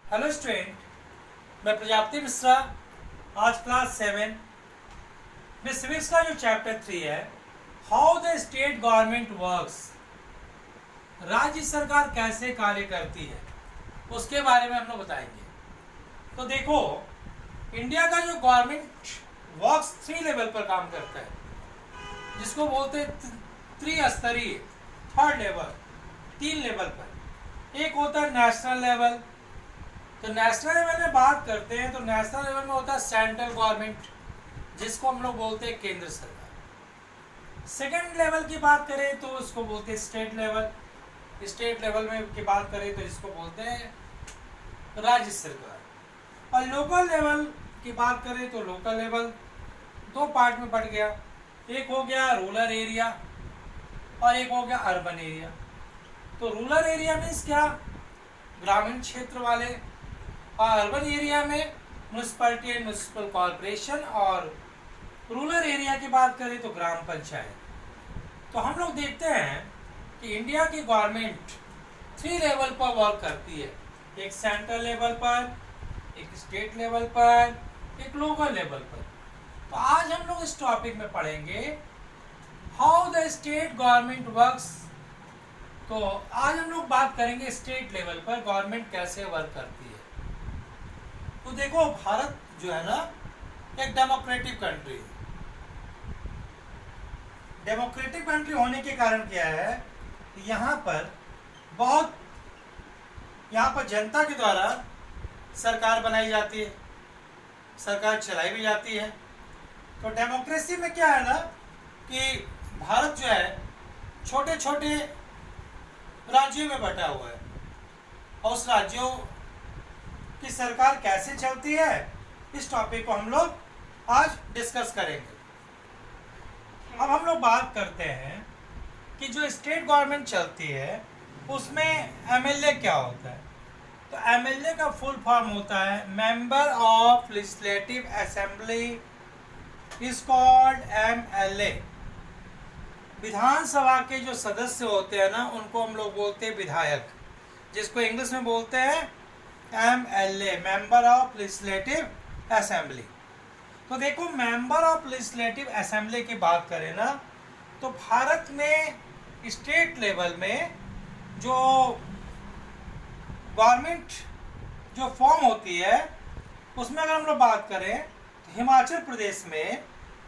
Hello student, मैं प्रजापति मिश्रा। आज class 7 में सिविक्स का जो चैप्टर 3 है, how the state government works, राज्य सरकार कैसे कार्य करती है, उसके बारे में हम लोग बताएंगे। तो देखो, इंडिया का जो गवर्नमेंट वर्क्स 3 लेवल पर काम करता है, जिसको बोलते हैं त्रिस्तरीय, थर्ड लेवल, 3 लेवल पर। एक होता है नेशनल लेवल। तो नेशनल लेवल में बात करते हैं तो नेशनल लेवल में होता है सेंट्रल गवर्नमेंट, जिसको हम लोग बोलते हैं केंद्र सरकार। सेकेंड लेवल की बात करें तो उसको बोलते हैं स्टेट लेवल। स्टेट लेवल में की बात करें तो इसको बोलते हैं राज्य सरकार। और लोकल लेवल की बात करें तो लोकल लेवल 2 पार्ट में बढ़ गया। एक हो गया रूरल एरिया और एक हो गया अर्बन एरिया। तो रूरल एरिया मीन्स क्या, ग्रामीण क्षेत्र वाले, और अर्बन एरिया में म्यूनिसिपैलिटी एंड म्यूनिसिपल कॉर्पोरेशन, और रूरल एरिया की बात करें तो ग्राम पंचायत। तो हम लोग देखते हैं कि इंडिया की गवर्नमेंट 3 लेवल पर वर्क करती है, एक सेंट्रल लेवल पर, एक स्टेट लेवल पर, एक लोकल लेवल पर। तो आज हम लोग इस टॉपिक में पढ़ेंगे how the state government works. तो आज हम लोग बात करेंगे स्टेट लेवल पर गवर्नमेंट कैसे वर्क करती है। तो देखो, भारत जो है ना, एक डेमोक्रेटिक कंट्री है। डेमोक्रेटिक कंट्री होने के कारण क्या है, यहाँ पर जनता के द्वारा सरकार बनाई जाती है, सरकार चलाई भी जाती है। तो डेमोक्रेसी में क्या है ना कि भारत जो है छोटे छोटे राज्यों में बटा हुआ है, और उस राज्यों की सरकार कैसे चलती है, इस टॉपिक को हम लोग आज डिस्कस करेंगे। अब हम लोग बात करते हैं कि जो स्टेट गवर्नमेंट चलती है उसमें एमएलए क्या होता है। तो एमएलए का फुल फॉर्म होता है member of legislative assembly, is called MLA. विधानसभा के जो सदस्य होते हैं ना, उनको हम लोग बोलते हैं विधायक, जिसको इंग्लिश में बोलते हैं MLA, member of legislative assembly. तो देखो, मेंबर ऑफ लेजिस्लेटिव असेंबली की बात करें ना, तो भारत में स्टेट लेवल में जो गवर्नमेंट जो फॉर्म होती है, उसमें अगर हम लोग बात करें तो हिमाचल प्रदेश में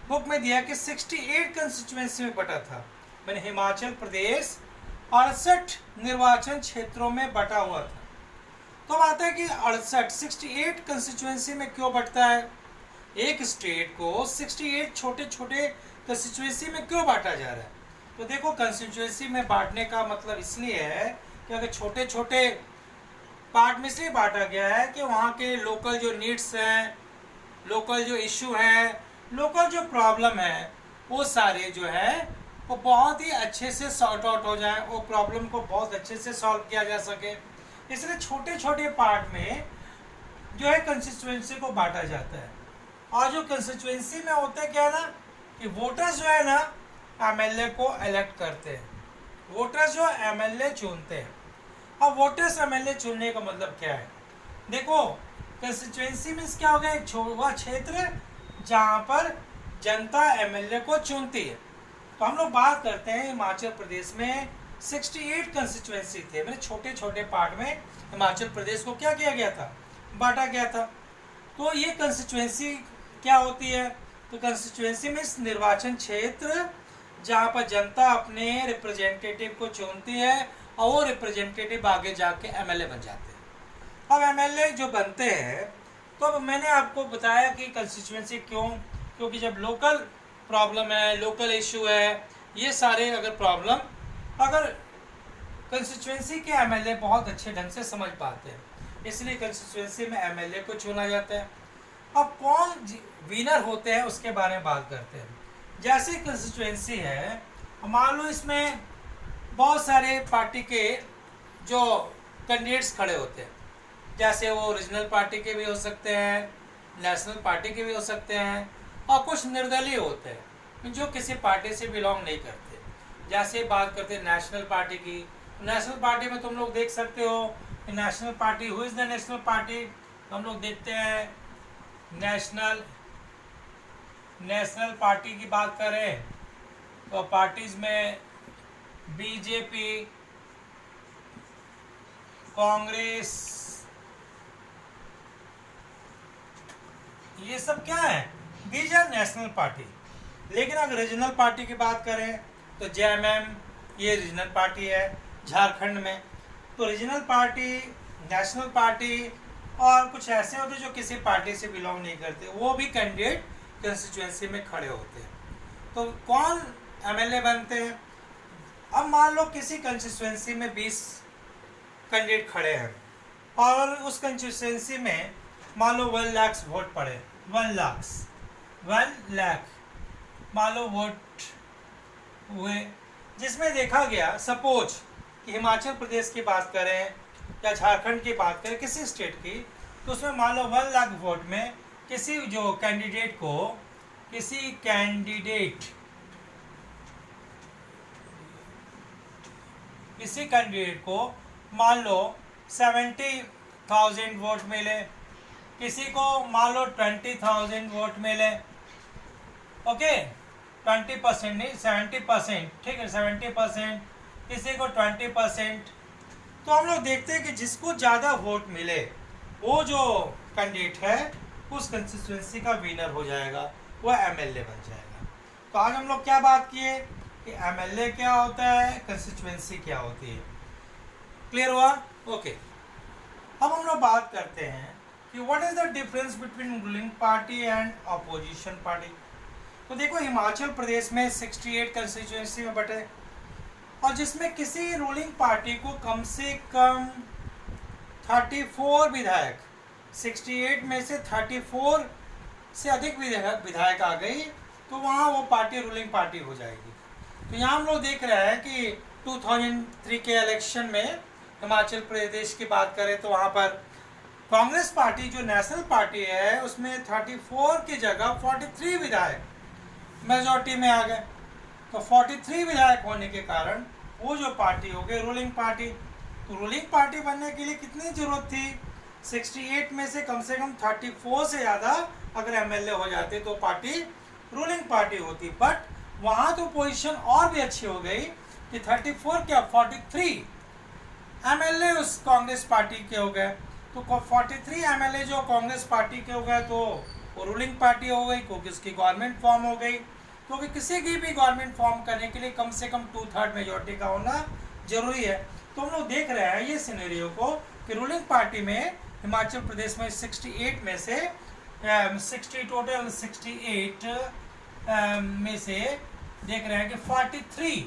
बुक में दिया कि 68 कंस्टिट्यूएंसी में बटा था। मैंने हिमाचल प्रदेश 68 निर्वाचन क्षेत्रों में बटा हुआ था। तो अब आता है कि 68 कंस्टिट्यूएंसी में क्यों बटता है, एक स्टेट को 68 छोटे छोटे कंस्टिट्यूएंसी में क्यों बांटा जा रहा है। तो देखो, कंस्टिट्यूएंसी में बांटने का मतलब इसलिए है कि अगर छोटे छोटे पार्ट में से बांटा गया है कि वहाँ के लोकल जो नीड्स हैं, लोकल जो इशू है, लोकल जो प्रॉब्लम है, वो सारे जो है वो बहुत ही अच्छे से सॉर्ट आउट हो जाए, वो प्रॉब्लम को बहुत अच्छे से सॉल्व किया जा सके। इसलिए छोटे छोटे पार्ट में जो है कंस्टिट्यूएंसी को बांटा जाता है। और जो कंस्टिट्यूएंसी में होता है क्या ना कि वोटर्स जो है ना एमएलए को इलेक्ट करते हैं, वोटर्स जो एमएलए चुनते हैं। अब वोटर्स एमएलए चुनने का मतलब क्या है, देखो, कंस्टिट्यूएंसी मीन्स क्या हो गया, एक वह क्षेत्र जहाँ पर जनता एमएलए को चुनती है। तो हम लोग बात करते हैं हिमाचल प्रदेश में 68 कंस्टिट्यूएंसी थे, मैंने छोटे छोटे पार्ट में हिमाचल प्रदेश को क्या किया गया था, बांटा गया था। तो ये कंस्टिट्यूएंसी क्या होती है, तो कंस्टिट्यूएंसी मीन्स निर्वाचन क्षेत्र जहाँ पर जनता अपने रिप्रेजेंटेटिव को चुनती है, और वो रिप्रेजेंटेटिव आगे जाके एमएलए बन जाते हैं। अब एमएलए जो बनते हैं, तो अब मैंने आपको बताया कि कंस्टिट्यूएंसी क्यों, क्योंकि जब लोकल प्रॉब्लम है, लोकल इशू है, ये सारे अगर प्रॉब्लम अगर कंस्टिट्यूएंसी के एमएलए बहुत अच्छे ढंग से समझ पाते हैं, इसलिए कंस्टिट्यूएंसी में एमएलए को चुना जाता है। अब कौन विनर होते हैं उसके बारे में बात करते हैं। जैसे कंस्टिट्यूएंसी है, मान लो इसमें बहुत सारे पार्टी के जो कैंडिडेट्स खड़े होते हैं, जैसे वो रीजनल पार्टी के भी हो सकते हैं, नेशनल पार्टी के भी हो सकते हैं, और कुछ निर्दलीय होते हैं जो किसी पार्टी से बिलोंग नहीं करते। जैसे बात करते हैं नेशनल पार्टी की, नेशनल पार्टी में तुम लोग देख सकते हो national party, who is the national party? हम लोग देखते हैं नेशनल पार्टी की बात करें तो पार्टीज में बीजेपी, कांग्रेस, ये सब क्या है? These are national party. लेकिन अगर रीजनल पार्टी की बात करें तो जेएमएम, ये रीजनल पार्टी है झारखंड में। तो रीजनल पार्टी, नेशनल पार्टी और कुछ ऐसे होते जो किसी पार्टी से बिलोंग नहीं करते, वो भी कैंडिडेट कंस्टिट्यूएंसी में खड़े होते हैं। तो कौन एमएलए बनते हैं? अब मान लो किसी कंस्टिट्यूएंसी में 20 कैंडिडेट खड़े हैं और उस कंस्टिट्यूएंसी में मान लो 1 लाख वोट पड़े, 1 लाख मान लो वोट हुए, जिसमें देखा गया सपोज कि हिमाचल प्रदेश की बात करें या झारखंड की बात करें, किसी स्टेट की, तो उसमें मान लो 1 लाख वोट में किसी कैंडिडेट को मान लो 70,000 वोट मिले, किसी को मान लो 20,000 वोट मिले, ओके 20% नहीं 70%, ठीक है 70%, किसी को 20%। तो हम लोग देखते हैं कि जिसको ज़्यादा वोट मिले वो जो कैंडिडेट है उस कंस्टिट्यूएंसी का विनर हो जाएगा, वो एमएलए बन जाएगा। तो आज हम लोग क्या बात किए कि एमएलए क्या होता है, कंस्टिट्यूएंसी क्या होती है। क्लियर हुआ? ओके। अब हम लोग बात करते हैं कि what is the difference between ruling party and opposition party. तो देखो हिमाचल प्रदेश में 68 कंस्टिट्यूएंसी में बटे और जिसमें किसी रूलिंग पार्टी को कम से कम 34 विधायक, 68 में से 34 से अधिक विधायक आ गई तो वहाँ वो पार्टी रूलिंग पार्टी हो जाएगी। तो यहाँ हम लोग देख रहे हैं कि 2003 के इलेक्शन में हिमाचल प्रदेश की बात करें तो वहाँ पर कांग्रेस पार्टी जो नेशनल पार्टी है उसमें 34 की जगह 43 विधायक मेजॉरिटी में आ गए। तो 43 विधायक होने के कारण वो जो पार्टी हो गई रूलिंग पार्टी। तो रूलिंग पार्टी बनने के लिए कितनी जरूरत थी? 68 में से कम 34 से ज़्यादा अगर एमएलए हो जाते तो पार्टी रूलिंग पार्टी होती। बट वहाँ तो पोजीशन और भी अच्छी हो गई कि 34 क्या 43 एमएलए उस कांग्रेस पार्टी के हो गए। तो 43 एमएलए जो कांग्रेस पार्टी के हो गए तो वो रूलिंग पार्टी हो गई, क्योंकि उसकी गवर्नमेंट फॉर्म हो गई। क्योंकि किसी की भी गवर्नमेंट फॉर्म करने के लिए कम से कम 2/3 मेजोरिटी का होना जरूरी है। तो हम लोग देख रहे हैं ये सिनेरियो को कि रूलिंग पार्टी में हिमाचल प्रदेश में 68 में से 68 में से देख रहे हैं कि 43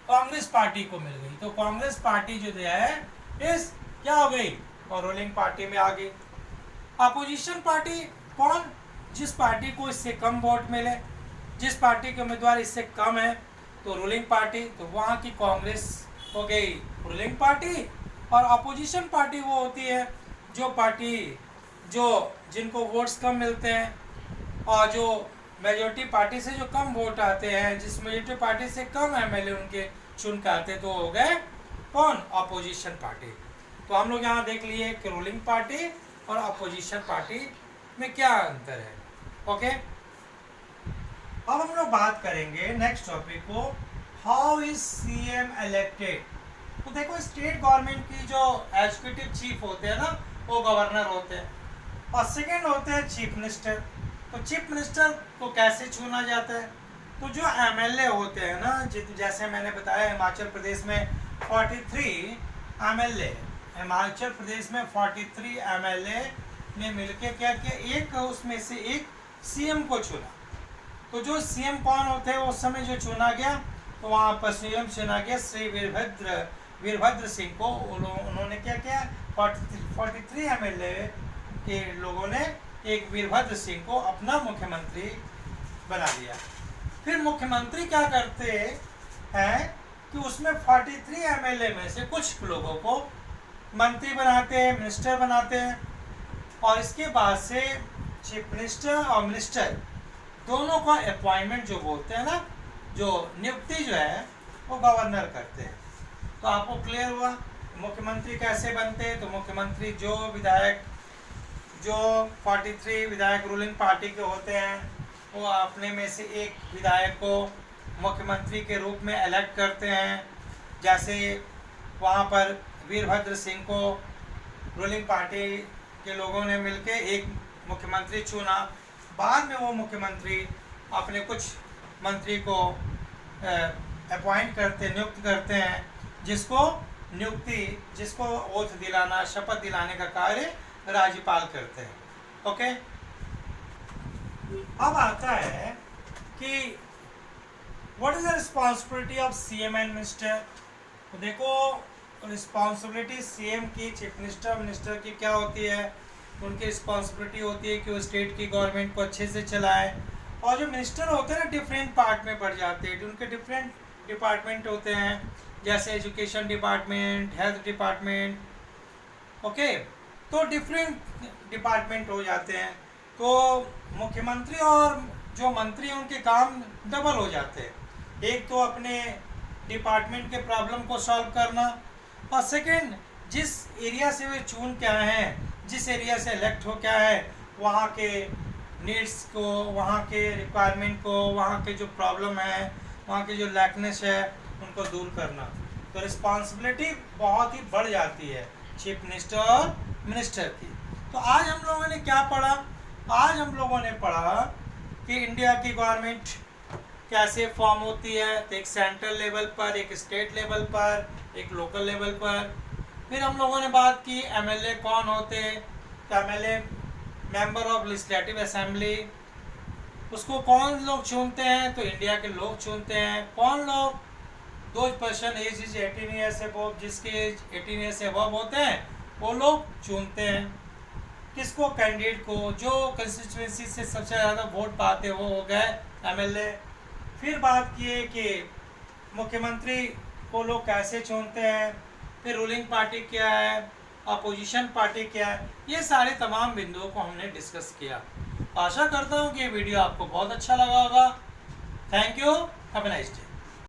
कांग्रेस पार्टी को मिल गई। तो कांग्रेस पार्टी जो है इस क्या हो गई और रूलिंग पार्टी में आ गई। अपोजिशन पार्टी कौन? जिस पार्टी को इससे कम वोट मिले, जिस पार्टी के उम्मीदवार इससे कम है तो रूलिंग पार्टी, तो वहाँ की कांग्रेस हो गई रूलिंग पार्टी। और अपोजिशन पार्टी वो होती है जो पार्टी जिनको वोट्स कम मिलते हैं और जो मेजोरिटी पार्टी से जो कम वोट आते हैं, जिस मेजोरिटी पार्टी से कम एमएलए उनके चुन के आते तो हो गए कौन? Opposition party. तो हम लोग यहाँ देख लिए कि रूलिंग पार्टी और अपोजिशन पार्टी में क्या अंतर है। ओके, अब हम लोग बात करेंगे नेक्स्ट टॉपिक को, हाउ इज सीएम इलेक्टेड। तो देखो स्टेट गवर्नमेंट की जो एग्जीक्यूटिव चीफ होते हैं ना वो गवर्नर होते हैं और सेकेंड होते हैं चीफ मिनिस्टर। तो चीफ मिनिस्टर को कैसे चुना जाता है? तो जो एमएलए होते हैं ना, जैसे मैंने बताया हिमाचल प्रदेश में 43 एमएलए, हिमाचल प्रदेश में 43 एमएलए ने मिलकर क्या किया, एक उसमें से एक सीएम को चुना। तो जो सीएम कौन होते हैं उस समय जो चुना गया, तो वहाँ पर सीएम चुना गया श्री वीरभद्र सिंह को। उन्होंने क्या किया, 43 एमएलए के लोगों ने एक वीरभद्र सिंह को अपना मुख्यमंत्री बना दिया। फिर मुख्यमंत्री क्या करते हैं कि उसमें 43 एमएलए में से कुछ लोगों को मंत्री बनाते हैं, मिनिस्टर बनाते हैं, और इसके बाद से चीफ मिनिस्टर और मिनिस्टर दोनों का अपॉइंटमेंट जो बोलते हैं ना, जो नियुक्ति जो है वो गवर्नर करते हैं। तो आपको क्लियर हुआ, मुख्यमंत्री कैसे बनते हैं, तो मुख्यमंत्री जो 43 विधायक रूलिंग पार्टी के होते हैं वो अपने में से एक विधायक को मुख्यमंत्री के रूप में इलेक्ट करते हैं। जैसे वहाँ पर वीरभद्र सिंह को रूलिंग पार्टी के लोगों ने मिलके एक मुख्यमंत्री चुना। बाद में वो मुख्यमंत्री अपने कुछ मंत्री को नियुक्त करते हैं, जिसको ओथ दिलाना, शपथ दिलाने का कार्य राज्यपाल करते हैं। ओके, अब आता है कि what is the responsibility of CM and minister. तो देखो, रिस्पॉन्सिबिलिटी सीएम की, चीफ मिनिस्टर की क्या होती है। उनकी रिस्पॉन्सिबिलिटी होती है कि वो स्टेट की गवर्नमेंट को अच्छे से चलाए। और जो मिनिस्टर होते हैं ना, डिफरेंट पार्ट में बढ़ जाते हैं, उनके डिफरेंट डिपार्टमेंट होते हैं, जैसे education department, health department. Okay, तो डिफरेंट डिपार्टमेंट हो जाते हैं। तो मुख्यमंत्री और जो मंत्री हैं उनके काम डबल हो जाते हैं। एक तो अपने डिपार्टमेंट के प्रॉब्लम को सॉल्व करना, और सेकंड जिस एरिया से वे चुन के आए हैं, जिस एरिया से इलेक्ट हो क्या है, वहाँ के नीड्स को, वहाँ के रिक्वायरमेंट को, वहाँ के जो प्रॉब्लम है, वहाँ की जो लैकनेस है, उनको दूर करना। तो रिस्पॉन्सिबिलिटी बहुत ही बढ़ जाती है चीफ मिनिस्टर और मिनिस्टर की। तो आज हम लोगों ने क्या पढ़ा? आज हम लोगों ने पढ़ा कि इंडिया की गवर्नमेंट कैसे फॉर्म होती है। तो एक सेंट्रल लेवल पर, एक स्टेट लेवल पर, एक लोकल लेवल पर। फिर हम लोगों ने बात की एमएलए कौन होते हैं। तो MLA member of legislative assembly, उसको कौन लोग चुनते हैं? तो इंडिया के लोग चुनते हैं। कौन लोग? दो person age is 18 years above, जिसके एज 18 ईयर्स अबव होते हैं वो लोग चुनते हैं। किसको? कैंडिडेट को, जो कंस्टिट्यूएंसी से सबसे ज़्यादा वोट पाते वो हो गए एमएलए। फिर बात किए कि मुख्यमंत्री को लोग कैसे चुनते हैं, फिर रूलिंग पार्टी क्या है, अपोजिशन पार्टी क्या है, ये सारे तमाम बिंदुओं को हमने डिस्कस किया। आशा करता हूँ कि ये वीडियो आपको बहुत अच्छा लगा होगा। Thank you, have a nice day.